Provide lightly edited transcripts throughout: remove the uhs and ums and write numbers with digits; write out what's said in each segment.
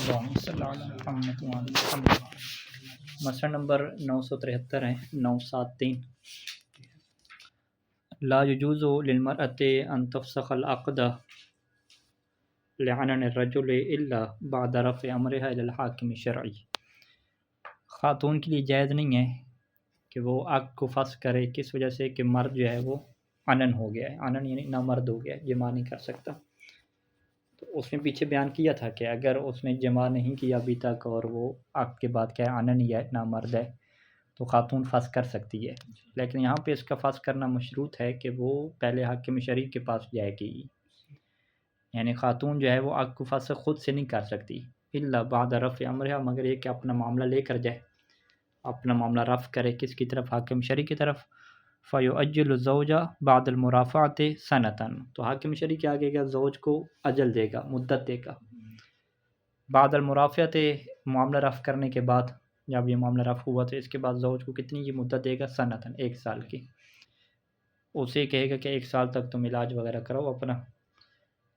اللہم صلی علی محمد وعلی محمد۔ مسئلہ نمبر 973 ہے، 973 لا يجوز للمرأة ان تفسخ العقد لعنن الرجل الا بعد رفع امرها الى الحاکم الشرعی۔ خاتون کے لیے جائز نہیں ہے کہ وہ عقد کو فسخ کرے، کس وجہ سے کہ مرد جو ہے وہ عنن ہو گیا ہے، عنن یعنی نامرد ہو گیا ہے، جماع نہیں کر سکتا۔ تو اس نے پیچھے بیان کیا تھا کہ اگر اس نے جماع نہیں کیا ابھی تک اور وہ عقد کے بعد کیا ہے عنن یا نامرد ہے تو خاتون فسخ کر سکتی ہے، لیکن یہاں پہ اس کا فسخ کرنا مشروط ہے کہ وہ پہلے حاکم شرعی کے پاس جائے گی، یعنی خاتون جو ہے وہ عقد کو فسخ خود سے نہیں کر سکتی الا بعد رفع امرها، مگر یہ کہ اپنا معاملہ لے کر جائے، اپنا معاملہ رفع کرے کس کی طرف، حاکم شرعی کی طرف۔ فیعجل الزوج بعد المرافعۃ سنۃ، تو حاکم شرعی کیا آگے گا، زوج کو اجل دے گا، مدت دے گا، بعد المرافعۃ معاملہ رفع کرنے کے بعد، جب یہ معاملہ رفع ہوا تو اس کے بعد زوج کو کتنی کی مدت دے گا، سنۃ، 1 سال کی۔ اسے کہے گا کہ 1 سال تک تم علاج وغیرہ کرو اپنا۔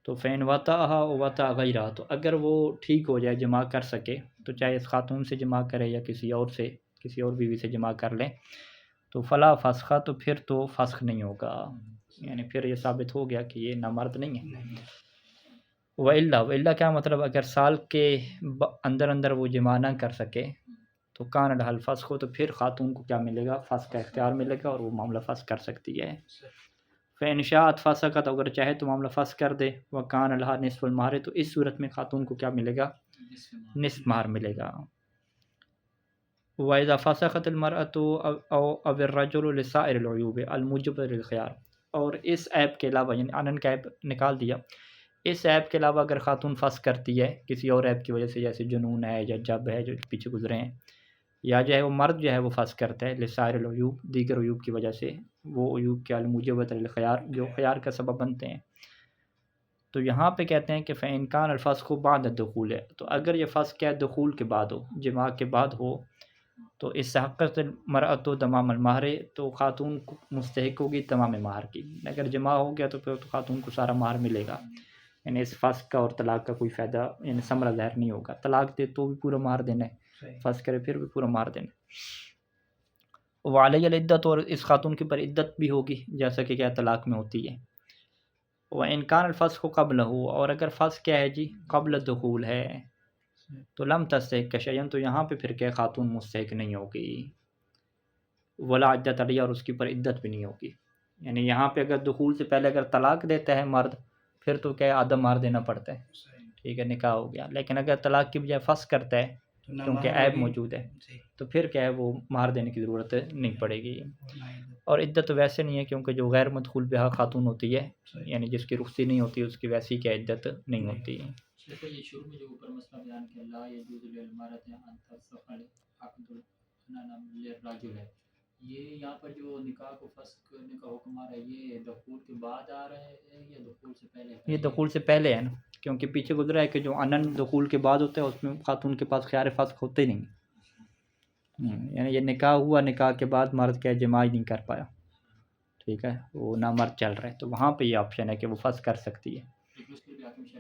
تو فین وطأھا وطأ غیرہا، تو اگر وہ ٹھیک ہو جائے، جماع کر سکے، تو چاہے اس خاتون سے جماع کرے یا کسی اور سے، کسی اور بیوی سے جماع کر لیں، تو فلا فسخہ، تو پھر تو فسخ نہیں ہوگا، یعنی پھر یہ ثابت ہو گیا کہ یہ نامرد نہیں ہے۔ وَإِلَّا کیا مطلب، اگر سال کے اندر اندر وہ جماع نہ کر سکے تو کان لہا الفسخ، تو پھر خاتون کو کیا ملے گا، فسخ کا اختیار ملے گا اور وہ معاملہ فسخ کر سکتی ہے۔ فإن شاءت فسخت، اگر چاہے تو معاملہ فسخ کر دے، وکان لہا نصف المہر، تو اس صورت میں خاتون کو کیا ملے گا، نصف مہر ملے گا۔ وَإِذَا فَسَخَتِ الْمَرْأَةُ أَوْ الرَّجُلُ لِسَائِرِ الْعُيُوبِ الْمُوجِبَةِ لِلْخِيَارِ، اور اس عیب کے علاوہ، یعنی عنن کا عیب نکال دیا، اس عیب کے علاوہ اگر خاتون فسخ کرتی ہے کسی اور عیب کی وجہ سے، جیسے جنون ہے یا جب ہے جو پیچھے گزرے ہیں، یا جو ہے وہ مرد جو ہے وہ فسخ کرتا ہے لسائر العیوب، دیگر عیوب کی وجہ سے، وہ عیوب کے الموجبۃ للخیار، جو خیار کا سبب بنتے ہیں، تو یہاں پہ کہتے ہیں کہ فإن كان الفسخ بعد الدخول، ہے تو اگر یہ فسخ کیا دخول کے بعد ہو، جماع کے بعد ہو، تو اس استحقت المرأۃ تمام المہر، تو خاتون کو مستحق ہوگی تمام مہر کی۔ اگر جماع ہو گیا تو پھر تو خاتون کو سارا مہر ملے گا، یعنی اس فسخ کا اور طلاق کا کوئی فائدہ، یعنی ثمرہ ظاہر نہیں ہوگا۔ طلاق دے تو بھی پورا مہر دینا ہے، فسخ کرے پھر بھی پورا مہر دینا ہے۔ وعلیہ العدت، اور اس خاتون کے پر عدت بھی ہوگی جیسا کہ کیا طلاق میں ہوتی ہے۔ وإن كان الفسخ قبلہ، اور اگر فسخ کیا ہے جی، قبل الدخول ہے، تو لم تستحق شیئا، تو یہاں پہ پھر کیا خاتون مستحق نہیں ہوگی، ولا عدت علیہ، اور اس کی پر عدت بھی نہیں ہوگی۔ یعنی یہاں پہ اگر دخول سے پہلے اگر طلاق دیتا ہے مرد، پھر تو کیا آدھا مہر دینا پڑتا ہے، ٹھیک ہے، نکاح ہو گیا۔ لیکن اگر طلاق کی بجائے فسخ کرتا ہے کیونکہ عیب موجود ہے، تو پھر کیا ہے وہ مہر دینے کی ضرورت نہیں پڑے گی۔ اور عدت تو ویسے نہیں ہے، کیونکہ جو غیر مدخول بہا خاتون ہوتی ہے، یعنی جس کی رخصتی نہیں ہوتی، اس کی ویسی کیا عدت نہیں ہوتی ہے۔ دیکھو یہ شروع میں جو اوپر مسئلہ بیان کیا، لا یجوز للمرأة ان تفسخ العقد للرجل، ہے یہ یہاں پر جو نکاح کو فسخ کرنے کا حکم آ رہا ہے، یہ دخول کے بعد آ رہا ہے یا دخول سے پہلے؟ یہ دخول سے پہلے ہے نا، کیونکہ پیچھے گزرا ہے کہ جو عنن دخول کے بعد ہوتا ہے اس میں خاتون کے پاس خیار فسخ ہوتے ہی نہیں، یعنی یہ نکاح ہوا، نکاح کے بعد مرد کیا جماع ہی نہیں کر پایا، ٹھیک ہے، وہ نامرد چل رہا ہے، تو وہاں پہ یہ آپشن ہے کہ وہ فسخ کر سکتی ہے،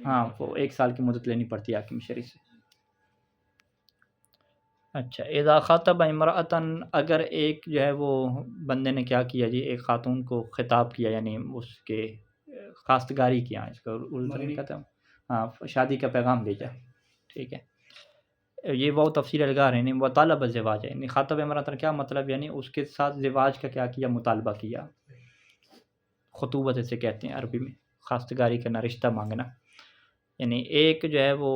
ہاں، وہ 1 سال کی مدت لینی پڑتی ہے حاکم شرعی سے۔ اچھا، اذا خاطب امرأتن، اگر ایک جو ہے وہ بندے نے کیا کیا جی، ایک خاتون کو خطاب کیا، یعنی اس کے خواستگاری کیا، اس کا اردو میں کہتے ہیں، ہاں، شادی کا پیغام بھیجا، ٹھیک ہے، یہ وہ تفصیل لگا رہے ہیں، وہ طالب الزواج ہے، یعنی خاطب امرأتن کیا مطلب، یعنی اس کے ساتھ زواج کا کیا کیا، مطالبہ کیا، خطوبت اسے کہتے ہیں عربی میں، خواستگاری کرنا، رشتہ مانگنا، یعنی ایک جو ہے وہ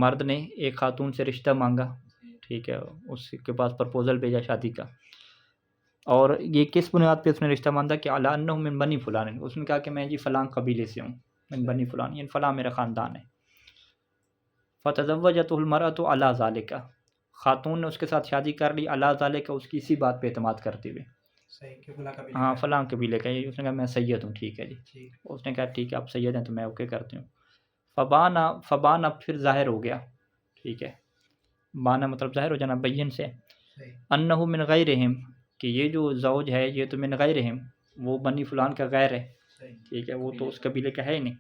مرد نے ایک خاتون سے رشتہ مانگا، ٹھیک ہے، اس کے پاس پرپوزل بھیجا شادی کا، اور یہ کس بنیاد پہ اس نے رشتہ مانگا کہ علی انہ من بنی فلان، اس نے کہا کہ میں جی فلاں قبیلے سے ہوں، من بنی فلان، یعنی فلاں میرا خاندان ہے۔ فتزوجته المرأة علی ذلک، خاتون نے اس کے ساتھ شادی کر لی، علی ذلک، اس کی اسی بات پہ اعتماد کرتے ہوئے، ہاں فلاں قبیلے کا، اس نے کہا میں سید ہوں، ٹھیک ہے جی، اس نے کہا ٹھیک ہے آپ سید ہیں تو میں اوکے کرتی ہوں۔ فبانا پھر ظاہر ہو گیا، ٹھیک ہے، بانا مطلب ظاہر ہو جانا، بین سے، انہ من غیرہم، کہ یہ جو زوج ہے یہ تو من غیرہم، وہ بنی فلان کا غیر ہے، ٹھیک ہے، وہ تو اس قبیلے کا ہے ہی نہیں،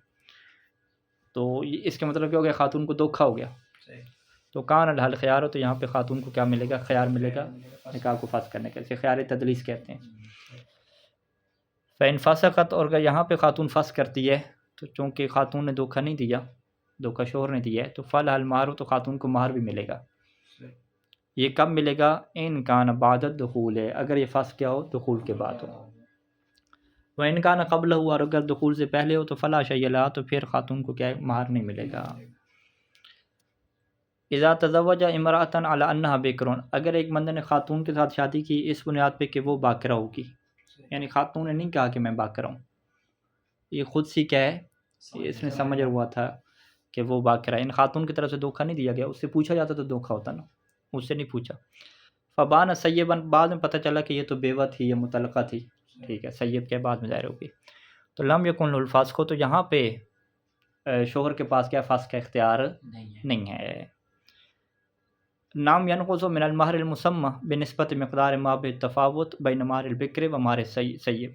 تو اس کا مطلب کیا ہو گیا؟ خاتون کو دھوکا ہو گیا. تو کان الحل خیار ہو، تو یہاں پہ خاتون کو کیا ملے گا؟ خیار ملے گا نکاح کو فاسق کرنے کا. اسے خیار تدلیس کہتے ہیں. فَإِنْ فَسَقَتْ، اور اگر یہاں پہ خاتون فسق کرتی ہے تو چونکہ خاتون نے دھوکا نہیں دیا، دھوکا شوہر نے دیا ہے، تو فَلَهَا الْمَهْرُ، تو خاتون کو مہر بھی ملے گا. یہ کب ملے گا؟ ان کان بعد الدخول، ہے اگر یہ فسق کیا ہو؟ دخول کے بعد ہو. وَإِنْ كَانَ قَبْلَهُ، اور اگر دخول سے پہلے ہو تو فَلَا شَيْءَ لَهَا، تو پھر خاتون کو کیا ہے؟ مہر نہیں ملے گا. اذا تزوج امرأة على انها بکر، اگر ایک بندے نے خاتون کے ساتھ شادی کی اس بنیاد پہ کہ وہ باکرہ ہوگی، یعنی خاتون نے نہیں کہا کہ میں باکرہ ہوں، یہ خود سی کیا ہے؟ اس نے سمجھ ہوا تھا کہ وہ باکرہ ہے. ان خاتون کی طرف سے دھوکا نہیں دیا گیا، اس سے پوچھا جاتا تو دھوکا ہوتا نا، اس سے نہیں پوچھا. فبان سیبن، بعد میں پتہ چلا کہ یہ تو بیوہ تھی، یہ مطلقہ تھی. ٹھیک ہے، سیب کے بعد میں ظاہر ہوگی. تو لم یکن الفاسق، تو یہاں پہ شوہر کے پاس کیا فاسق کا اختیار نہیں ہے. نام ینقص من المہر المسمى بنسبت مقدار ما بالتفاوت بین مہر البکر و مہر سیب.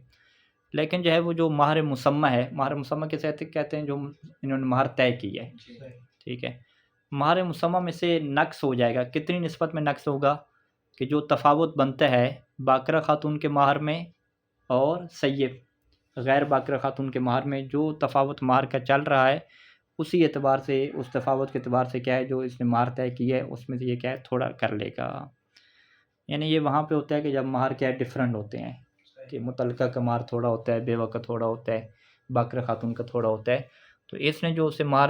لیکن جو ہے وہ جو مہر مسمى ہے، مہر مسمى کیسے کہتے ہیں؟ جو انہوں نے مہر طے کی ہے. ٹھیک ہے، مہر مسمى میں سے نقص ہو جائے گا. کتنی نسبت میں نقص ہوگا؟ کہ جو تفاوت بنتا ہے باکرہ خاتون کے مہر میں اور سیب غیر باکرہ خاتون کے مہر میں، جو تفاوت مہر کا چل رہا ہے اسی اعتبار سے، اس تفاوت کے اعتبار سے کیا ہے جو اس نے مہر طے کی ہے اس میں سے یہ کیا ہے؟ تھوڑا کر لے گا. یعنی یہ وہاں پہ ہوتا ہے کہ جب مہر کیا ہے؟ ڈیفرنٹ ہوتے ہیں، کہ مطلقہ کا مہر تھوڑا ہوتا ہے، بیوہ کا تھوڑا ہوتا ہے، باکرہ خاتون کا تھوڑا ہوتا ہے. تو اس نے جو اسے مہر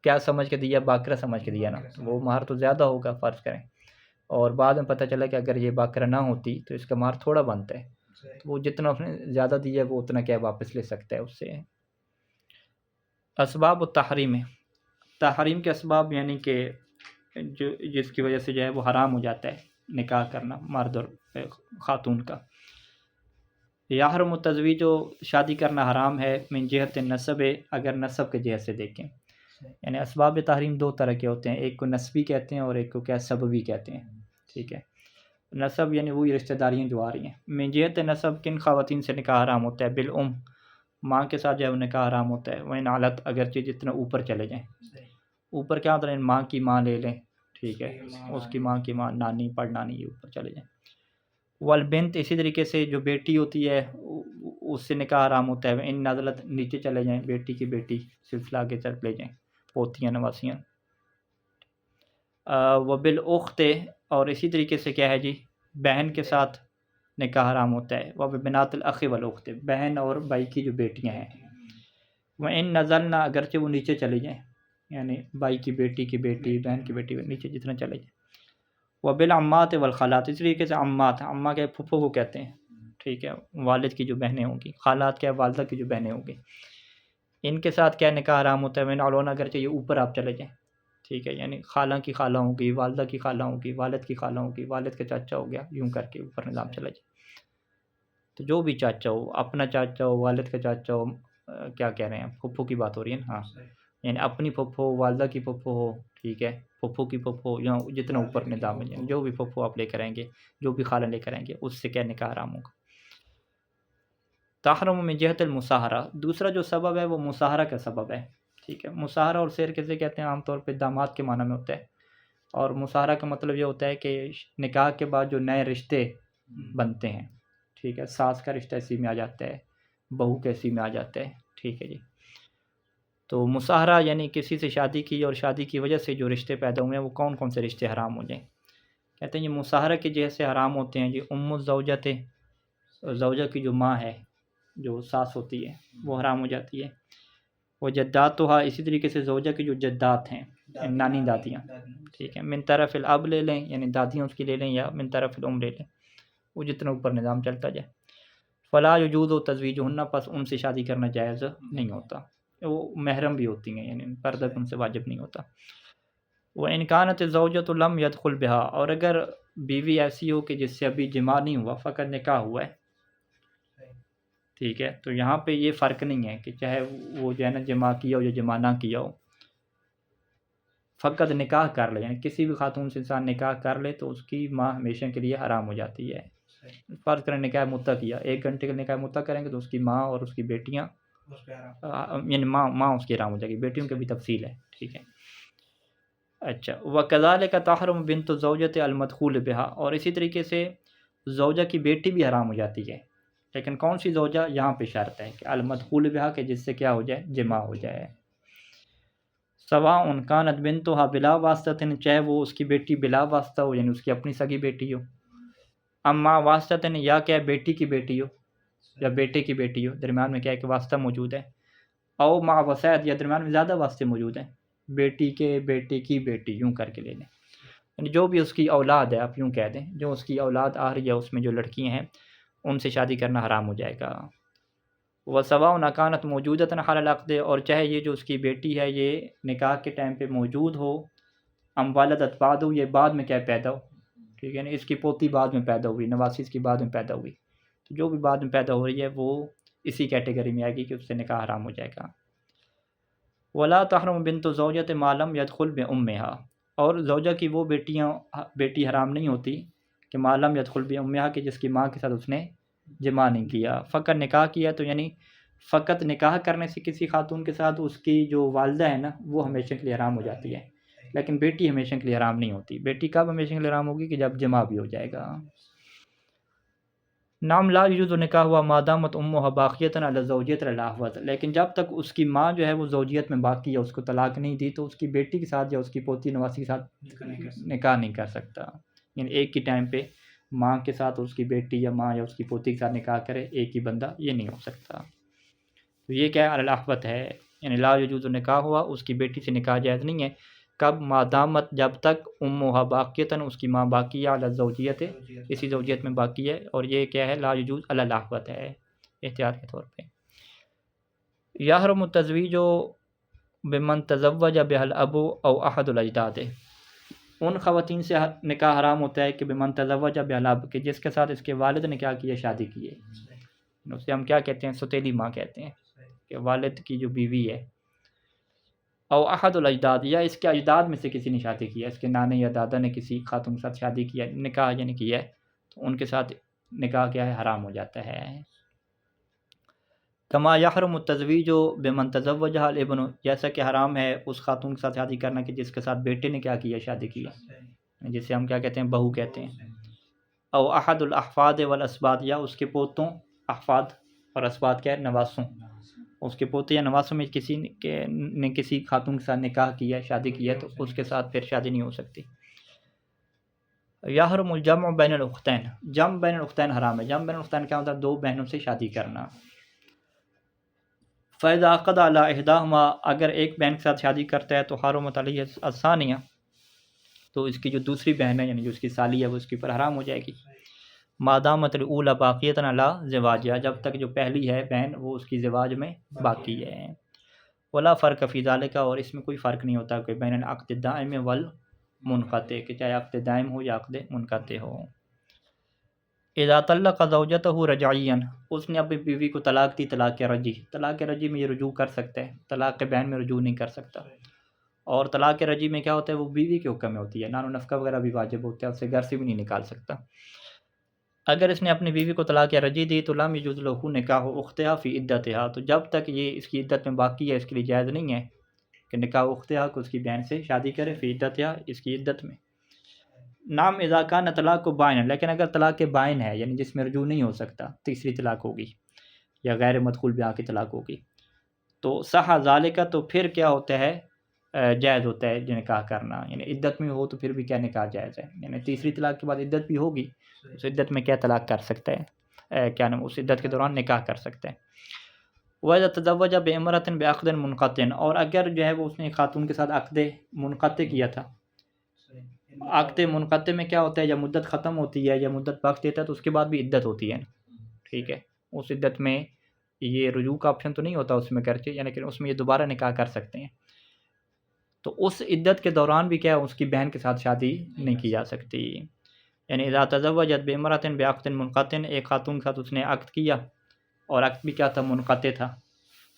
کیا سمجھ کے دیا؟ باکرہ سمجھ کے دیا نا، وہ مہر تو زیادہ ہوگا فرض کریں. اور بعد میں پتہ چلا کہ اگر یہ باکرہ نہ ہوتی تو اس کا مہر تھوڑا بنتا ہے، تو وہ جتنا اس نے زیادہ دیا ہے وہ اتنا کیا واپس لے سکتا ہے اس سے. اسباب التحریم، تحریم کے اسباب، یعنی کہ جو جس کی وجہ سے جو ہے وہ حرام ہو جاتا ہے نکاح کرنا مرد اور خاتون کا. یحرم التزویج، جو شادی کرنا حرام ہے، من جہت نسب، اگر نسب کے جہت سے دیکھیں. یعنی اسباب تحریم دو طرح کے ہوتے ہیں، ایک کو نسبی کہتے ہیں اور ایک کو کیا سببی کہتے ہیں. ٹھیک ہے، نسب یعنی وہی رشتہ داریاں جو آ رہی ہیں. من جہت نسب، کن خواتین سے نکاح حرام ہوتا ہے؟ بالام، ماں کے ساتھ جو ہے وہ نکاح حرام ہوتا ہے. وہ نالت، اگرچہ جتنا اوپر چلے جائیں، اوپر کیا ہوتا ہے؟ ماں کی ماں لے لیں. ٹھیک ہے، اس کی ماں کی ماں، نانی، پڑ نانی، یہ اوپر چلے جائیں. والبنت، اسی طریقے سے جو بیٹی ہوتی ہے اس سے نکاح حرام ہوتا ہے. ان نزلت، نیچے چلے جائیں، بیٹی کی بیٹی سلسلہ آگے چل لے جائیں، پوتیاں نواسیاں. وبالاخت، اور اسی طریقے سے کیا ہے جی؟ بہن کے ساتھ نکاح حرام ہوتا ہے. وبنات الاخ والاخت، بہن اور بھائی کی جو بیٹیاں ہیں. وان نزلنا، اگرچہ وہ نیچے چلی جائیں، یعنی بھائی کی بیٹی کی بیٹی، بہن کی بیٹی، نیچے جتنا چلے جائیں. وبالعمات والخالات، اس طریقے سے عمات، عمہ کے پھپھو کو کہتے ہیں. ٹھیک ہے، والد کی جو بہنیں ہوں گی. خالات کیا؟ والدہ کی جو بہنیں ہوں گی. ان کے ساتھ کیا نکاح حرام ہوتا ہے؟ میں علونا، اگرچہ یہ اوپر آپ چلے جائیں. ٹھیک ہے، یعنی خالہ کی خالہ ہوگی، والدہ کی خالہ ہوگی، والد کی خالہ ہوگی، والد کا چاچا ہو گیا، یوں کر کے اوپر نظام چلا جائے. تو جو بھی چاچا ہو، اپنا چاچا ہو، والد کا چاچا ہو، کیا کہہ رہے ہیں؟ پھپھو کی بات ہو رہی ہے نا. ہاں، یعنی اپنی پھپھو، والدہ کی پھپھو ہو. ٹھیک ہے، پھپھو کی پھپھو، یا جتنا اوپر نظام ہے، یعنی جو بھی پھپھو آپ لے کر آئیں گے، جو بھی خالہ لے کر آئیں گے، اس سے کیا نکاح حرام ہوگا. تحرم من جہت المصاہرہ، دوسرا جو سبب ہے وہ مصاہرہ کا سبب ہے. ٹھیک ہے، مصاہرہ اور سیر کیسے کہتے ہیں؟ عام طور پہ داماد کے معنی میں ہوتا ہے. اور مصاہرہ کا مطلب یہ ہوتا ہے کہ نکاح کے بعد جو نئے رشتے بنتے ہیں. ٹھیک ہے، ساس کا رشتہ اسی میں آ جاتا ہے، بہو کا اسی میں آ جاتا ہے. ٹھیک ہے جی. تو مصاہرہ یعنی کسی سے شادی کی اور شادی کی وجہ سے جو رشتے پیدا ہوئے ہیں وہ کون کون سے رشتے حرام ہو جائیں؟ کہتے ہیں یہ مصاہرہ کی جہت سے حرام ہوتے ہیں جی. الزوجۃ، زوجہ کی جو ماں ہے، جو ساس ہوتی ہے، وہ حرام ہو جاتی ہے. وہ جداتھا، اسی طریقے سے زوجہ کی جو جدات ہیں، نانی دادیاں. ٹھیک ہے، من طرف الاب لے لیں، یعنی دادیاں اس کی لے لیں، یا من طرف الام لے لیں، وہ جتنا اوپر نظام چلتا جائے. فلا یجوز و تزویجہن، پس ان سے شادی کرنا جائز نہیں ہوتا. وہ محرم بھی ہوتی ہیں، یعنی پردہ ان سے واجب نہیں ہوتا. وَإِنْ كَانَتِ الزَّوْجَةُ لَمْ يَدْخُلْ بِهَا، اور اگر بیوی ایسی ہو کہ جس سے ابھی جماع نہیں ہوا، فقط نکاح ہوا ہے. ٹھیک ہے، تو یہاں پہ یہ فرق نہیں ہے کہ چاہے وہ جو ہے نا جماع کیا ہو یا جماع نہ کیا ہو، فقط نکاح کر لے. یعنی کسی بھی خاتون سے انسان نکاح کر لے تو اس کی ماں ہمیشہ کے لیے حرام ہو جاتی ہے. فرض کریں نکاح مطلق کیا، 1 گھنٹے کا نکاح مطلق کریں گے تو اس کی ماں اور اس کی بیٹیاں یعنی ماں اس کی حرام ہو جائے گی، بیٹیوں کی بھی تفصیل ہے، ٹھیک ہے۔ اچھا، وَكَذَلِكَ تَحْرُمُ بِنْتُ الزَّوْجَةِ الْمَدْخُولِ بِهَا، اور اسی طریقے سے زوجہ کی بیٹی بھی حرام ہو جاتی ہے، لیکن کون سی زوجہ؟ یہاں پہ شرط ہے کہ المدخول بہا، کہ جس سے کیا ہو جائے؟ جماع ہو جائے۔ سواء كانت بنتها بلا واسطہ، چاہے وہ اس کی بیٹی بلا واسطہ ہو، یعنی اس کی اپنی سگی بیٹی ہو، اما واسطہ، یا کیا بیٹی کی بیٹی ہو یا بیٹے کی بیٹی ہو، درمیان میں کیا ہے کہ واسطہ موجود ہے، او مع وسائط، یا درمیان میں زیادہ واسطے موجود ہیں، بیٹی کے بیٹے کی بیٹی، یوں کر کے لے لیں، یعنی جو بھی اس کی اولاد ہے، آپ یوں کہہ دیں، جو اس کی اولاد آ رہی ہے، اس میں جو لڑکیاں ہیں ان سے شادی کرنا حرام ہو جائے گا۔ وَسَوَاءٌ كَانَتْ مَوْجُودَةً حَالَ الْعَقْدِ، اور چاہے یہ جو اس کی بیٹی ہے یہ نکاح کے ٹائم پہ موجود ہو، ام ولدت بعد ہو، یہ بعد میں کیا پیدا ہو، ٹھیک ہے نا، اس کی پوتی بعد میں پیدا ہوئی، نواسی اس کی بعد میں پیدا ہوئی، تو جو بھی بعد میں پیدا ہو رہی ہے وہ اسی کیٹیگری میں آئے گی کہ اس سے نکاح حرام ہو جائے گا۔ وَلَا تَحْرُمُ بِنْتُ الزَّوْجَةِ مَا لَمْ يَدْخُلْ بِأُمِّهَا، اور زوجہ کی وہ بیٹی حرام نہیں ہوتی کہ ما لم يدخل بأمها، کہ جس کی ماں کے ساتھ اس نے جماع نہیں کیا، فقط نکاح کیا، تو یعنی فقط نکاح کرنے سے کسی خاتون کے ساتھ اس کی جو والدہ ہے نا وہ ہمیشہ کے لیے حرام ہو جاتی ہے، لیکن بیٹی ہمیشہ کے لیے حرام نہیں ہوتی۔ بیٹی کب ہمیشہ کے لیے حرام ہوگی؟ کہ جب جماع بھی ہو جائے گا۔ نام لا یجوز نکاح ہوا ما دامت امها باقیۃ علی الزوجیۃ الاحوط، لیکن جب تک اس کی ماں جو ہے وہ زوجیت میں باقی ہے، اس کو طلاق نہیں دی، تو اس کی بیٹی کے ساتھ یا اس کی پوتی نواسی کے ساتھ نکاح نہیں کر سکتا، یعنی ایک ہی ٹائم پہ ماں کے ساتھ اس کی بیٹی یا ماں یا اس کی پوتی کے ساتھ نکاح کرے ایک ہی بندہ، یہ نہیں ہو سکتا۔ تو یہ کیا ہے؟ الاحوط ہے، یعنی لا یجوز نکاح ہوا، اس کی بیٹی سے نکاح جائز نہیں ہے، کب؟ ما دامت، جب تک امها باقیتاً، اس کی ماں باقی ہے، علی الزوجیت، اسی زوجیت میں باقی ہے، اور یہ کیا ہے؟ لا یجوز علی الاحوط ہے، احتیاط کے طور پہ۔ یحرم التزویج بمن تزوج بها الاب او احد الاجداد، ان خواتین سے نکاح حرام ہوتا ہے کہ بمن تزوج بها الاب، کہ جس کے ساتھ اس کے والد نے کیا کیا؟ شادی کی ہے، اسے ہم کیا کہتے ہیں؟ ستیلی ماں کہتے ہیں، کہ والد کی جو بیوی ہے، او احد الاجداد، یا اس کے اجداد میں سے کسی نے شادی کیا، اس کے نانے یا دادا نے کسی خاتون کے ساتھ شادی کیا، نکاح یعنی کیا ہے، تو ان کے ساتھ نکاح کیا ہے؟ حرام ہو جاتا ہے۔ کما یحرم التزویج بمن تزوجها الابن، جیسا کہ حرام ہے اس خاتون کے ساتھ شادی کرنا کہ جس کے ساتھ بیٹے نے کیا کیا؟ شادی کیا، جسے ہم کیا کہتے ہیں؟ بہو کہتے ہیں۔ او احد الاحفاد والاسباط، یا اس کے پوتوں، احفاد اور اسباط کیا ہے؟ نواسوں، اس کے پوتے یا نواسوں میں کسی نے کسی خاتون کے ساتھ نکاح کیا ہے، شادی کی ہے، تو اس کے ساتھ پھر شادی نہیں ہو سکتی۔ یحرم الجمع بین الاختین، جمع بین الاختین حرام ہے۔ جمع بین الاختین کیا ہوتا ہے؟ دو بہنوں سے شادی کرنا۔ فَإِذَا عَقَدَ عَلَىٰ إِحْدَاهُمَا، اگر ایک بہن کے ساتھ شادی کرتا ہے تو حرمت علیہ الثانیہ، تو اس کی جو دوسری بہن ہے، یعنی جو اس کی سالی ہے، وہ اس کے اوپر حرام ہو جائے گی۔ ما دامت الاولی باقیۃ علی زواجہا، جب تک جو پہلی ہے بہن وہ اس کی زواج میں باقی ہے۔ ولا فرق فی ذالک، اور اس میں کوئی فرق نہیں ہوتا کہ بین العقد الدائم والمنقطع، کہ چاہے عقد دائم ہو یا عقد منقطع ہو۔ اذا طلق زوجته رجعیاً، اس نے اپنی بیوی کو طلاق دی، طلاق رجعی، طلاق رجعی میں یہ رجوع کر سکتا ہے، طلاق بین میں رجوع نہیں کر سکتا۔ اور طلاق رجعی میں کیا ہوتا ہے؟ وہ بیوی کے حکم میں ہوتی ہے، نان و نفقہ وغیرہ بھی واجب ہوتا ہے، اسے گھر سے بھی نہیں نکال سکتا۔ اگر اس نے اپنی بیوی کو طلاق رجعی دی تو لم یجوز لہ نکاح اختہا فی عدتہا، تو جب تک یہ اس کی عدت میں باقی ہے اس کے لیے جائز نہیں ہے کہ نکاح اختہا کو اس کی بہن سے شادی کرے، فی عدتہا، اس کی عدت میں۔ نام اذا کان طلاق بائن، لیکن اگر طلاق بائن ہے، یعنی جس میں رجوع نہیں ہو سکتا، تیسری طلاق ہوگی یا غیر مدخول بہا کی طلاق ہوگی، تو صح ذالک، تو پھر کیا ہوتا ہے؟ جائز ہوتا ہے جو نکاح کرنا، یعنی عدت میں ہو تو پھر بھی کیا نکاح جائز ہے، یعنی تیسری طلاق کے بعد عدت بھی ہوگی، اس عدت میں کیا طلاق کر سکتا ہے، کیا نام، اس عدت کے دوران نکاح کر سکتا ہے۔ وَإِذَا تَزَوَّجَ بِامْرَأَةٍ بِعَقْدٍ مُنْقَطِعٍ، اور اگر جو ہے وہ اس نے ایک خاتون کے ساتھ عقد منقطع کیا تھا، عقد منقطع میں کیا ہوتا ہے؟ جب مدت ختم ہوتی ہے یا مدت بخش دیتا ہے تو اس کے بعد بھی عدت ہوتی ہے، ٹھیک ہے، اس عدت میں یہ رجوع کا آپشن تو نہیں ہوتا اس میں کرچے، یعنی کہ اس میں یہ دوبارہ نکاح کر سکتے ہیں، تو اس عدت کے دوران بھی کیا اس کی بہن کے ساتھ شادی نہیں کی جا سکتی۔ یعنی اذا تزوجت بامرأة بعقد منقطع، ایک خاتون کے ساتھ اس نے عقد کیا اور عقد بھی کیا تھا؟ منقطع تھا،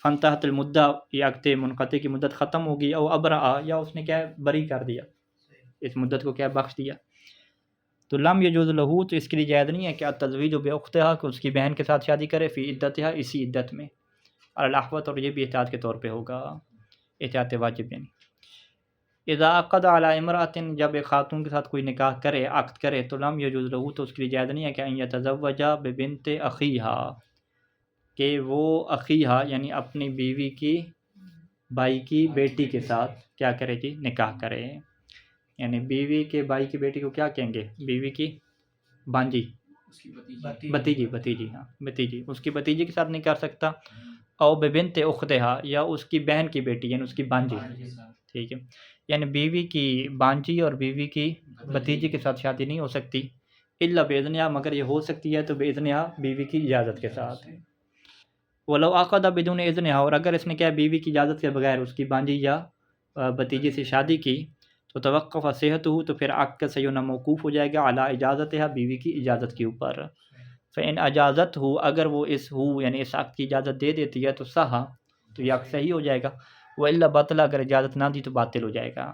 فانتہت المدہ، یہ عقد منقطع کی مدت ختم ہوگی، او ابرأ، یا اس نے کیا بری کر دیا، اس مدت کو کیا بخش دیا، تو لم یجوز لہ، تو اس کے لیے جائز نہیں ہے کہ التزویج باختہا، کہ اس کی بہن کے ساتھ شادی کرے، فی عدتہا، اسی عدت میں۔ الاحوط، اور یہ بھی احتیاط کے طور پہ ہوگا، احتیاط واجب یعنی اذا عقد علی امرأۃ، جب ایک خاتون کے ساتھ کوئی نکاح کرے، عقد کرے، تو لم یجوز لہ، تو اس کے لیے جائز نہیں ہے کہ ان یتزوج ببنت اخیہا، کہ وہ اخیہا یعنی اپنی بیوی کی بھائی کی بیٹی کے ساتھ کیا کرے جی، نکاح کرے. یعنی بیوی کے بھائی کی بیٹی کو کیا کہیں گے، بیوی کی بانجی، اس کی بھتیجی بھتیجی، ہاں بھتیجی، اس کی بھتیجی کے ساتھ نہیں کر سکتا. او ببنت اختہا، یا اس کی بہن کی بیٹی یعنی اس کی بانجی، ٹھیک ہے. یعنی بیوی کی بانجی اور بیوی کی بھتیجی کے ساتھ شادی نہیں ہو سکتی، الا باذنہا، مگر یہ ہو سکتی ہے تو باذنہا، بیوی کی اجازت کے ساتھ. ولو عقد بدون اذنہا، اور اگر اس نے کیا بیوی کی اجازت کے بغیر اس کی بانجی یا بھتیجی سے شادی کی، تو توقف صحتہ، تو پھر عقد کا صحیح ہونا موقوف ہو جائے گا علی اجازتها، بیوی کی اجازت کے اوپر. فإن اجازت ہو، اگر وہ اس ہو یعنی اس عقد کی اجازت دے دیتی ہے تو صحا، تو یہ عقد صحیح ہو جائے گا. وإلا بطل، اگر اجازت نہ دی تو باطل ہو جائے گا.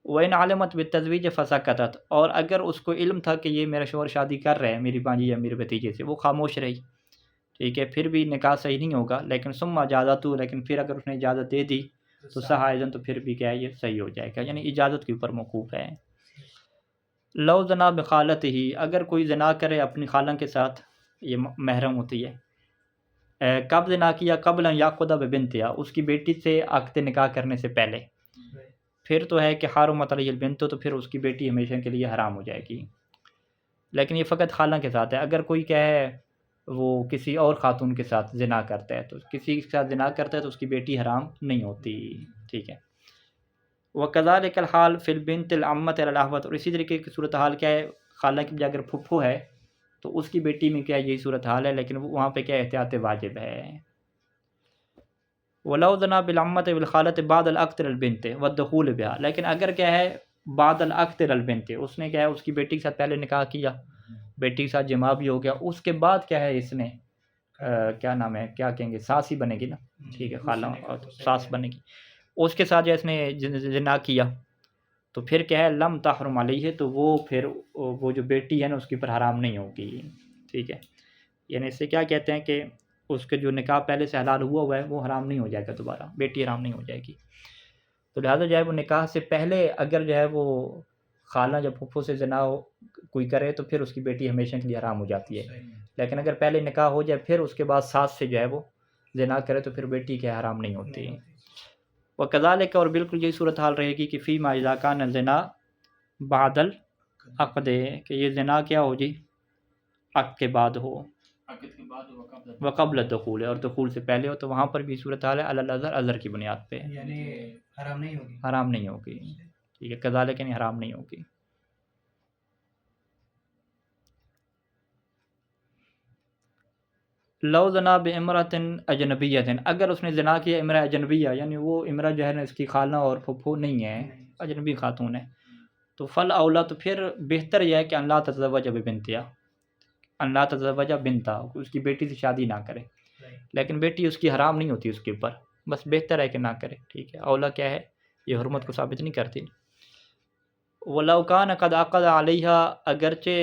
وإن علمت بالتزویج فسکتت، اور اگر اس کو علم تھا کہ یہ میرا شوہر شادی کر رہے ہیں میری بانجی یا میرے بھتیجے سے، وہ خاموش رہی، ٹھیک ہے، پھر بھی نکاح صحیح نہیں ہوگا. لیکن ثم اجازت، لیکن پھر اگر اس نے اجازت دے دی تو صحا اذن، تو پھر بھی کیا ہے، یہ صحیح ہو جائے گا، یعنی اجازت کے اوپر موقوف ہے. لو زنا بخالت ہی، اگر کوئی زنا کرے اپنی خالہ کے ساتھ، یہ محرم ہوتی ہے. کب زنا کیا، قبل ان یعقد ببنتہا، اس کی بیٹی سے عقد نکاح کرنے سے پہلے، پھر تو ہے کہ حرمت علیہ البنت، تو پھر اس کی بیٹی ہمیشہ کے لیے حرام ہو جائے گی. لیکن یہ فقط خالہ کے ساتھ ہے. اگر کوئی کہے وہ کسی اور خاتون کے ساتھ زنا کرتا ہے، تو کسی کے ساتھ زنا کرتا ہے تو اس کی بیٹی حرام نہیں ہوتی، ٹھیک ہے. وَكَذَلِكَ الْحَالُ فِي الْبِنْتِ الْعَمَّةِ عَلَى الْأَحْوَطِ، اور اسی طریقے کی صورتحال کیا ہے، خالہ کی بجائے اگر پھپھو ہے تو اس کی بیٹی میں کیا یہی صورتحال ہے، لیکن وہاں پہ کیا احتیاط واجب ہے. وَلَوْ زَنَا بِالْعَمَّةِ وَالْخَالَةِ بَعْدَ الْعَقْدِ الْبِنْتِ وَالدُّخُولِ بِهَا، لیکن اگر کیا ہے بعد العقد البنت، اس نے کیا ہے اس کی بیٹی کے ساتھ پہلے نکاح کیا، بیٹی کے ساتھ جماع بھی ہو گیا، اس کے بعد کیا ہے اس نے کیا نام ہے، کیا کہیں گے، ساس ہی بنے گی نا، ٹھیک ہے، خالہ اور ساس بنے گی، اس کے ساتھ جو اس نے زنا کیا، تو پھر کیا ہے لم تحرم علیہ، تو وہ پھر وہ جو بیٹی ہے نا اس کے اوپر حرام نہیں ہوگی، ٹھیک ہے. یعنی اس سے کیا کہتے ہیں کہ اس کے جو نکاح پہلے سے حلال ہوا ہے وہ حرام نہیں ہو جائے گا دوبارہ، بیٹی حرام نہیں ہو جائے گی. تو لہٰذا جو ہے وہ نکاح سے پہلے اگر جو ہے وہ خالہ جب پھپھو سے زنا کوئی کرے تو پھر اس کی بیٹی ہمیشہ کے لیے حرام ہو جاتی ہے. لیکن اگر پہلے نکاح ہو جائے پھر اس کے بعد ساس سے جو ہے وہ زنا کرے تو پھر بیٹی کے حرام نہیں ہوتی. وَكَذَلِكَ، اور بالکل یہی صورتحال رہے گی کہ فِيمَا إِذَا كَانَ الزِّنَا بَعْدَ الْعَقْدِ، کہ یہ زنا کیا ہو جی، عقد کے بعد ہو، عقد کے بعد وقبل الدخول، اور دخول سے پہلے ہو، تو وہاں پر بھی صورتحال ہے علی الازہر، ازہر کی بنیاد پہ، یعنی حرام نہیں ہوگی، حرام نہیں ہوگی، ٹھیک ہے. کذالک یعنی حرام نہیں ہوگی. لو زنا بامرأۃ اجنبیۃ، اگر اس نے زنا کیا امرأہ اجنبیہ، یعنی وہ امرأہ جو ہے نا اس کی خالہ اور پھپھو نہیں ہے، اجنبی خاتون ہے، تو فل اولا، تو پھر بہتر یہ ہے کہ اللہ تتزوج ببنتہا، اللہ تتزوج بنتا، اس کی بیٹی سے شادی نہ کرے. لیکن بیٹی اس کی حرام نہیں ہوتی اس کے اوپر، بس بہتر ہے کہ نہ کرے، ٹھیک ہے. اولا کیا ہے، یہ حرمت کو ثابت نہیں کرتی. وَلَوْ كَانَ قَدْ عَقَدَ عَلَيْهَا، اگرچہ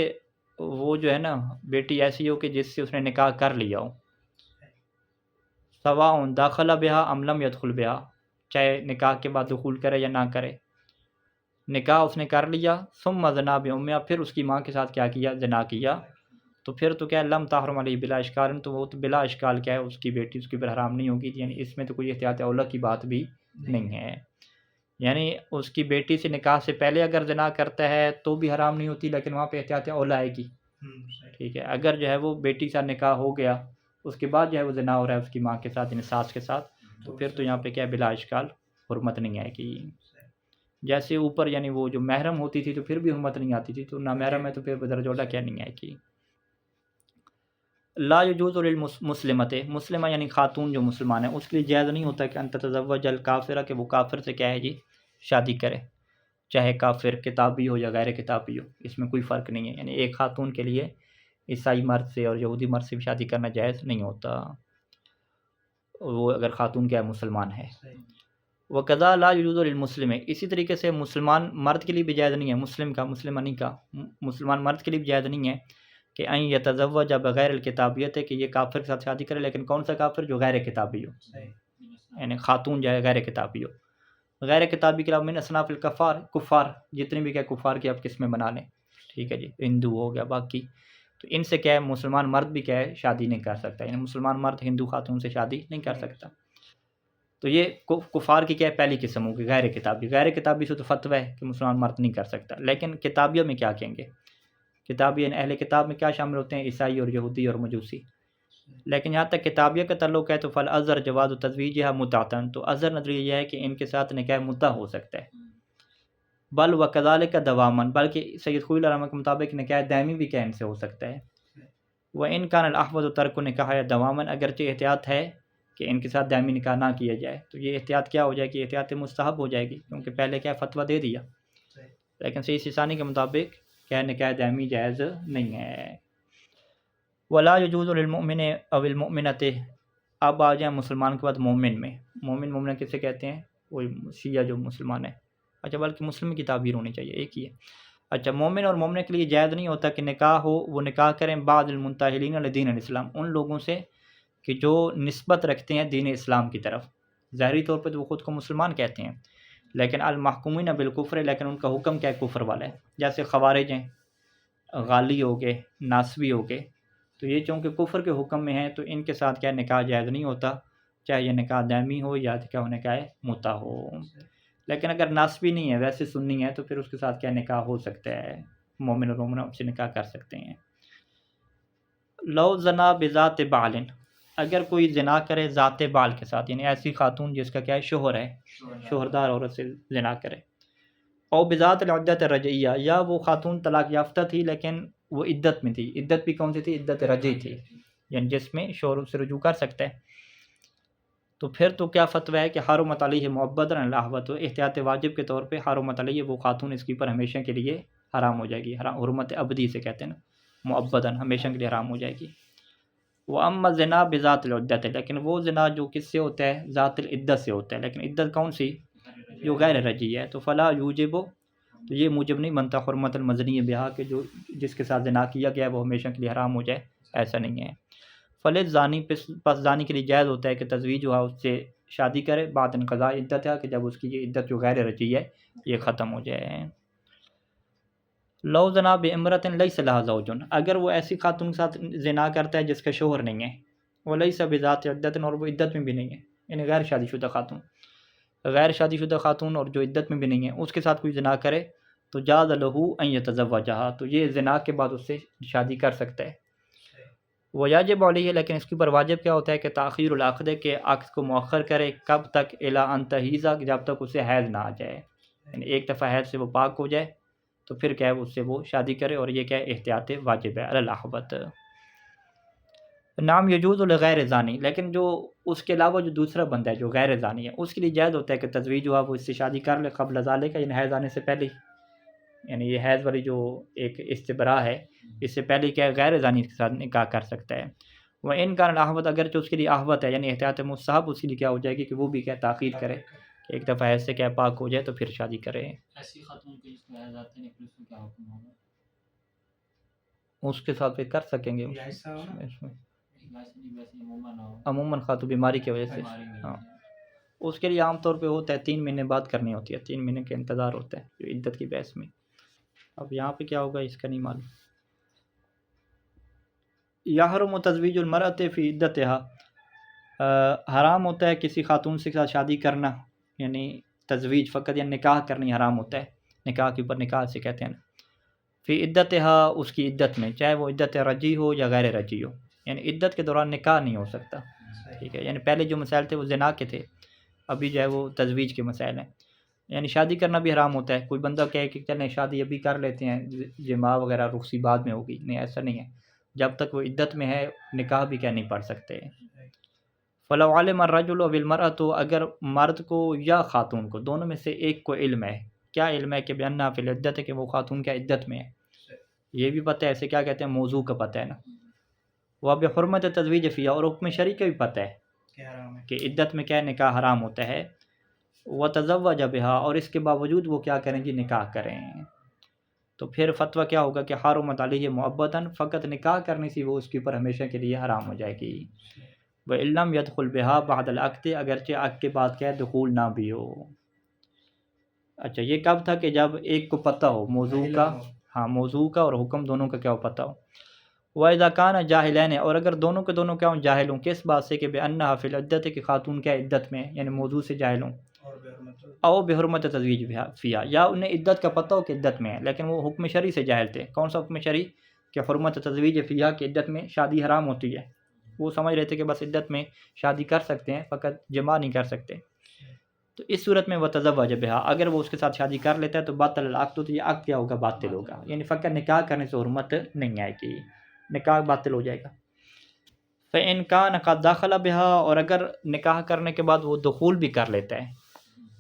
وہ جو ہے نا بیٹی ایسی ہو کہ جس سے اس نے نکاح کر لیا ہو، سواء داخل بها ام لم يدخل بها، چاہے نکاح کے بعد دخول کرے یا نہ کرے، نکاح اس نے کر لیا، ثم زنا بأمها، پھر اس کی ماں کے ساتھ کیا کیا، زنا کیا، تو پھر تو کیا لم تحرم علیہ بلا اشکال، تو وہ تو بلا اشکال کیا ہے اس کی بیٹی اس کے اوپر حرام نہیں ہوگی. یعنی اس میں تو کوئی احتیاط اولا کی بات بھی نہیں ہے. یعنی اس کی بیٹی سے نکاح سے پہلے اگر زنا کرتا ہے تو بھی حرام نہیں ہوتی، لیکن وہاں پہ احتیاط اولا آئے گی، ٹھیک ہے. اگر جو ہے وہ بیٹی کے ساتھ نکاح ہو گیا اس کے بعد جو ہے وہ زنا ہو رہا ہے اس کی ماں کے ساتھ یعنی ساس کے ساتھ، تو پھر تو یہاں پہ کیا بلا اشکال حرمت نہیں آئے گی. جیسے اوپر یعنی وہ جو محرم ہوتی تھی تو پھر بھی حرمت نہیں آتی تھی، تو نامحرم ہے تو پھر بدرجہ اولا کیا نہیں آئے گی. لا یجوز للمسلمۃ، مسلمہ یعنی خاتون جو مسلمان ہے اس کے لیے جائز نہیں ہوتا کہ ان تتزوج الکافرہ، کہ وہ کافر سے کیا ہے جی شادی کرے، چاہے کافر کتابی ہو یا غیر کتابی ہو، اس میں کوئی فرق نہیں ہے. یعنی ایک خاتون کے لیے عیسائی مرد سے اور یہودی مرد سے بھی شادی کرنا جائز نہیں ہوتا، وہ اگر خاتون کیا ہے مسلمان ہے. وَقَضَى لَا يُجُوزُ لِلْمُسْلِمِ، اسی طریقے سے مسلمان مرد کے لیے بھی جائز نہیں ہے، مسلم کا مسلمانی کا مسلمان مرد کے لیے بھی جائز نہیں ہے کہ این یتزوج بغیر الکتابیت ہے کہ یہ کافر کے ساتھ شادی کرے، لیکن کون سا کافر؟ جو غیر کتابی ہو، صحیح. یعنی خاتون جو ہے غیر کتابی ہو. غیر کتابی کے علاوہ من اصناف الکفار، کفار جتنے بھی کیا کفار کی آپ قسمیں بنا لیں، ٹھیک ہے جی، ہندو ہو گیا باقی، تو ان سے کیا ہے مسلمان مرد بھی کیا ہے شادی نہیں کر سکتا، یعنی مسلمان مرد ہندو خاتون سے شادی نہیں کر سکتا. تو یہ کفار کی کیا ہے پہلی قسم ہوگی غیر کتابی. غیر کتابی سے تو فتویٰ ہے کہ مسلمان مرد نہیں کر سکتا. لیکن کتابیوں میں کیا کہیں گے؟ کتابی یعنی اہل کتاب میں کیا شامل ہوتے ہیں؟ عیسائی اور یہودی اور مجوسی. لیکن یہاں تک کتابیہ کا تعلق ہے تو فل ازر جواز و تزویجہ متعتن، تو ازر نظریہ یہ ہے کہ ان کے ساتھ نکاح مدعا ہو سکتا ہے. بل و کذالک دوامن، بلکہ سید خوئی الرحمہ کے مطابق نکاح دائمی بھی کیا ان سے ہو سکتا ہے. وہ ان کان الاحوذ ترک نکاح یا دوامن، اگرچہ احتیاط ہے کہ ان کے ساتھ دائمی نکاح نہ کیا جائے، تو یہ احتیاط کیا ہو جائے گی؟ احتیاط مستحب ہو جائے گی، کیونکہ پہلے کیا فتویٰ دے دیا. لیکن سید سیستانی کے مطابق کیا نکاح دائمی جائز نہیں ہے. ولا یجوز للمؤمن او المؤمنۃ، اب آ جائیں مسلمان کے بعد مومن میں. مومن کسے کہتے ہیں؟ وہی شیعہ جو مسلمان ہے. اچھا بلکہ مسلم کی تعبیر ہونی چاہیے، ایک ہی ہے. اچھا مومن اور مومنہ کے لیے جائز نہیں ہوتا کہ نکاح ہو، وہ نکاح کریں بعض المنتحلین لدین الاسلام، ان لوگوں سے کہ جو نسبت رکھتے ہیں دین اسلام کی طرف. ظاہری طور پہ تو وہ خود کو مسلمان کہتے ہیں، لیکن المحکومین بالکفر، لیکن ان کا حکم کیا ہے؟ کفر والا ہے. جیسے خوارج ہیں، غالی ہو گئے، ناسبی ہو گئے، تو یہ چونکہ کفر کے حکم میں ہیں تو ان کے ساتھ کیا نکاح جائز نہیں ہوتا، چاہے یہ نکاح دائمی ہو یا کیا ہو نکاح مطع ہو. لیکن اگر ناسبی نہیں ہے، ویسے سنی ہے، تو پھر اس کے ساتھ کیا نکاح ہو سکتا ہے، مومن اور مومنہ سے نکاح کر سکتے ہیں. لو زنا بذات بال، اگر کوئی زنا کرے ذات بال کے ساتھ، یعنی ایسی خاتون جس کا کیا ہے شوہر ہے، شوہردار عورت سے زنا کرے. او بذات العدت رجعیہ، یا وہ خاتون طلاق یافتہ تھی لیکن وہ عدت میں تھی. عدت بھی کون سی تھی؟ عدت رجعی تھی، یعنی جس میں شوہر سے رجوع کر سکتا ہے. تو پھر تو کیا فتویٰ ہے کہ حرمت علیہ مؤبداً الاحوۃ، احتیاط واجب کے طور پہ حرمت علیہ، وہ خاتون اس کی پر ہمیشہ کے لیے حرام ہو جائے گی. حرمت ابدی سے کہتے ہیں نا، مؤبداً ہمیشہ کے لیے حرام ہو جائے گی. واما زنا بذات العدت، لیکن وہ زنا جو کس سے ہوتا ہے؟ ذات العدت سے ہوتا ہے. لیکن عدت کون سی؟ جو غیر رجعی ہے. تو فلا یوجب، تو یہ موجب نہیں بنتا حرمت المزنی بہا، کہ جو جس کے ساتھ زنا کیا گیا ہے وہ ہمیشہ کے لیے حرام ہو جائے، ایسا نہیں ہے. فلز زانی، پس زانی کے لیے جائز ہوتا ہے کہ تزویج جو ہے اس سے شادی کرے بعد انقضاء عدت ہے، کہ جب اس کی یہ عدت جو غیر رجعی ہے یہ ختم ہو جائے. لو زنا بامرأۃ لیس لہا زوج، اگر وہ ایسی خاتون کے ساتھ زنا کرتا ہے جس کا شوہر نہیں ہے، ولیس بذات عدت، اور وہ عدت میں بھی نہیں ہے، یعنی غیر شادی شدہ خاتون، غیر شادی شدہ خاتون اور جو عدت میں بھی نہیں ہے اس کے ساتھ کوئی زنا کرے تو جاز لہو ان یتزوجہا، تو یہ زنا کے بعد اس سے شادی کر سکتا ہے. ویجب علیہ، لیکن اس کے اوپر واجب کیا ہوتا ہے کہ تاخیر العقد، کے عقد کو مؤخر کرے. کب تک؟ الی ان تحیض، جب تک اسے حیض نہ آ جائے، یعنی ایک دفعہ حیض سے وہ پاک ہو جائے تو پھر کیا ہے اس سے وہ شادی کرے، اور یہ کیا ہے احتیاط واجب ہے علی الاحوط. نام یجوز لغیر زانی، لیکن جو اس کے علاوہ جو دوسرا بندہ ہے جو غیر زانی ہے اس کے لیے جائز ہوتا ہے کہ تزویج ہوا وہ اس سے شادی کر لے قبل ذالک، یعنی حیض آنے سے پہلے. یعنی یہ حیض والی جو ایک استبراء ہے اس سے پہلے کیا ہے غیر زانی کے ساتھ نکاح کر سکتا ہے. وہ ان کا الاحوط، اگرچہ اس کے لیے احوط ہے یعنی احتیاط مستحب، اس کے لیے کیا ہو جائے گی کہ وہ بھی کیا تاخیر کرے، کہ ایک دفعہ حیض سے کیا پاک ہو جائے تو پھر شادی کرے. ایسی خاتون کے جس کو حیض آتے ہیں پھر اس کو کیا حکم ہوگا؟ اس کے ساتھ پھر کر سکیں گے ایسا ہو نا، اس میں ویسے نہیں، ویسے عموماً ہو، عموماً خاتون بیماری کی وجہ سے. بیماری میں ہاں اس کے لیے عام طور پہ ہوتا ہے 3 مہینے بعد کرنی ہوتی ہے، 3 مہینے کا انتظار ہوتا ہے جو عدت کی بحث میں. اب یہاں پہ کیا ہوگا اس کا نہیں معلوم. یحرم تزویج المرأۃ فی عدتہا، حرام ہوتا ہے کسی خاتون سے ساتھ شادی کرنا، یعنی تزویج فقط یا نکاح کرنی حرام ہوتا ہے. نکاح کے اوپر نکاح سے کہتے ہیں نا. فی عدتہا، اس کی عدت میں، چاہے وہ عدت رجعی ہو یا غیر رجعی ہو، یعنی عدت کے دوران نکاح نہیں ہو سکتا. ٹھیک ہے، یعنی پہلے جو مسائل تھے وہ زنا کے تھے، ابھی جو ہے وہ تزویج کے مسائل ہیں. یعنی شادی کرنا بھی حرام ہوتا ہے. کوئی بندہ کہے کہ چلیں شادی ابھی کر لیتے ہیں، جماع وغیرہ رخصی بعد میں ہوگی، نہیں ایسا نہیں ہے. جب تک وہ عدت میں ہے نکاح بھی کیا نہیں پڑھ سکتے. فلو علم الرجل او المرأۃ، اگر مرد کو یا خاتون کو دونوں میں سے ایک کو علم ہے، کیا علم ہے کہ بأنہا فی العدت، ہے کہ وہ خاتون کیا عدت میں ہے، یہ بھی پتہ ہے، ایسے کیا کہتے ہیں موضوع کا پتہ ہے نا. وہ بحرمت تزویج فیہا، اور حکم شرعی کا بھی پتہ ہے کیا حرام ہے، کہ عدت میں کیا نکاح حرام ہوتا ہے. وتزوج بہا، اور اس کے باوجود وہ کیا کریں گی نکاح کریں. تو پھر فتویٰ کیا ہوگا کہ حرمت علیہ مؤبداً، فقط نکاح کرنے سے وہ اس کے اوپر ہمیشہ کے لیے حرام ہو جائے گی. وَإِن لَّمْ يَدْخُلْ بِهَا بَعْدَ الْعَقْدِ، اگرچہ عقد کے بعد کیا ہے دخول نہ بھی ہو. اچھا یہ کب تھا کہ جب ایک کو پتہ ہو موضوع کا، ہاں موضوع کا اور حکم دونوں کا کیا ہو پتہ ہو. وَإِذَا كَانَ جَاهِلَيْنِ، اور اگر دونوں کے دونوں کیا ہوں جاہل ہوں، کس بات سے کہ بِأَنَّهَا فِي الْعِدَّةِ، کہ خاتون کیا عدت میں یعنی موضوع سے جاہل ہوں، او بحرمت تزویج فیہا، یا انہیں عدت کا پتہ ہو کہ عدت میں ہے لیکن وہ حکم شرعی سے جاہل تھے. کون سا حکم شرعی؟ کہ حرمت تزویج فیہا، کہ عدت میں شادی حرام ہوتی ہے. وہ سمجھ رہے تھے کہ بس عدت میں شادی کر سکتے ہیں، فقط جماع نہیں کر سکتے. تو اس صورت میں وہ تزوج بہا، اگر وہ اس کے ساتھ شادی کر لیتا ہے تو باطل العقد، تو یہ عقد کیا ہوگا؟ باطل ہوگا. یعنی فقط نکاح کرنے سے حرمت نہیں آئے گی، نکاح باطل ہو جائے گا. فَإِن كَانَ قَدْ دَخَلَ بِهَا، اور اگر نکاح کرنے کے بعد وہ دخول بھی کر لیتا ہے،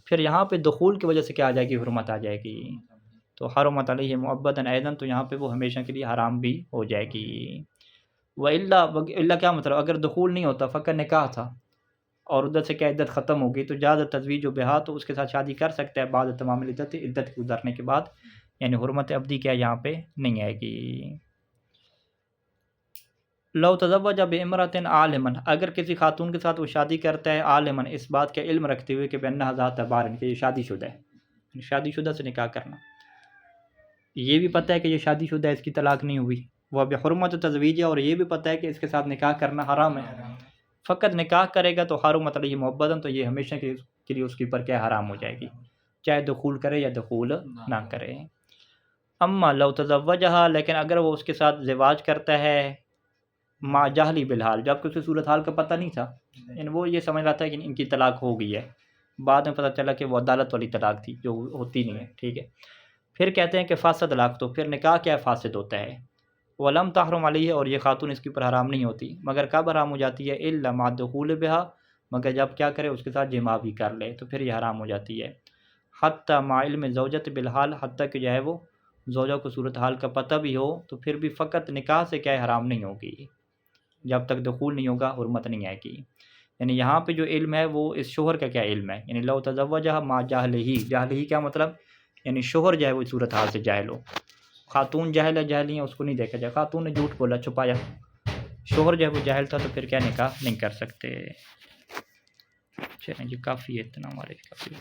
پھر یہاں پہ دخول کی وجہ سے کیا آ جائے گی؟ حرمت آ جائے گی. تو حرمت علیہ مؤبداً ایضاً، تو یہاں پہ وہ ہمیشہ کے لیے حرام بھی ہو جائے گی. وَإِلَّا کیا مطلب؟ اگر دخول نہیں ہوتا، فقط نکاح تھا اور ادھر سے کیا عدت ختم ہوگی، تو جاز تزویج و بہا، تو اس کے ساتھ شادی کر سکتا ہے بعد تمام العدت، عدت گزرنے کے بعد. یعنی حرمت ابدی کیا یہاں پہ نہیں آئے گی. لو تزوج بامرأة عالما، اگر کسی خاتون کے ساتھ وہ شادی کرتا ہے عالما، اس بات کا علم رکھتے ہوئے کہ بأنها ذات بارن، کہ یہ شادی شدہ ہے، شادی شدہ سے نکاح کرنا، یہ بھی پتہ ہے کہ یہ شادی شدہ ہے، اس کی طلاق نہیں ہوئی، وہ بحرمت تزویج، اور یہ بھی پتہ ہے کہ اس کے ساتھ نکاح کرنا حرام ہے، فقط نکاح کرے گا تو حرمت علیہ مؤبداً، تو یہ ہمیشہ کے لیے اس کے اوپر کیا حرام ہو جائے گی، چاہے دخول کرے یا دخول نہ کرے. اما لو تزوجہا، لیکن اگر وہ اس کے ساتھ زواج کرتا ہے ما جہلی بالحال، جب کہ اسے صورتحال کا پتہ نہیں تھا، یعنی وہ یہ سمجھ رہا تھا کہ ان کی طلاق ہو گئی ہے، بعد میں پتہ چلا کہ وہ عدالت والی طلاق تھی جو ہوتی نہیں ہے. ٹھیک ہے، پھر کہتے ہیں کہ فاسد طلاق، تو پھر نکاح کیا فاسد ہوتا ہے. ولم تحرم علیہ، اور یہ خاتون اس کے اوپر حرام نہیں ہوتی، مگر کب حرام ہو جاتی ہے؟ الا مع الدخول بہا، مگر جب کیا کرے اس کے ساتھ جماع بھی کر لے تو پھر یہ حرام ہو جاتی ہے. حتی مع علم زوجت بالحال، حتیٰ کہ جو ہے وہ زوجہ کو صورتحال کا پتہ بھی ہو، تو پھر بھی فقط نکاح سے کیا ہے حرام نہیں ہوگی، جب تک دخول نہیں ہوگا حرمت نہیں آئے گی. یعنی یہاں پہ جو علم ہے وہ اس شوہر کا کیا علم ہے، یعنی لو تزوجہ ما جہلہی، جہلہی کیا مطلب؟ یعنی شوہر جو ہے وہ صورتحال سے جاہل ہو. خاتون جاہل ہے، جاہل نہیں ہے اس کو نہیں دیکھا جائے، خاتون نے جھوٹ بولا چھپایا، شوہر جو ہے وہ جاہل تھا، تو پھر کیا نکاح نہیں کر سکتے. چلیں جی کافی ہے اتنا ہمارے کافی.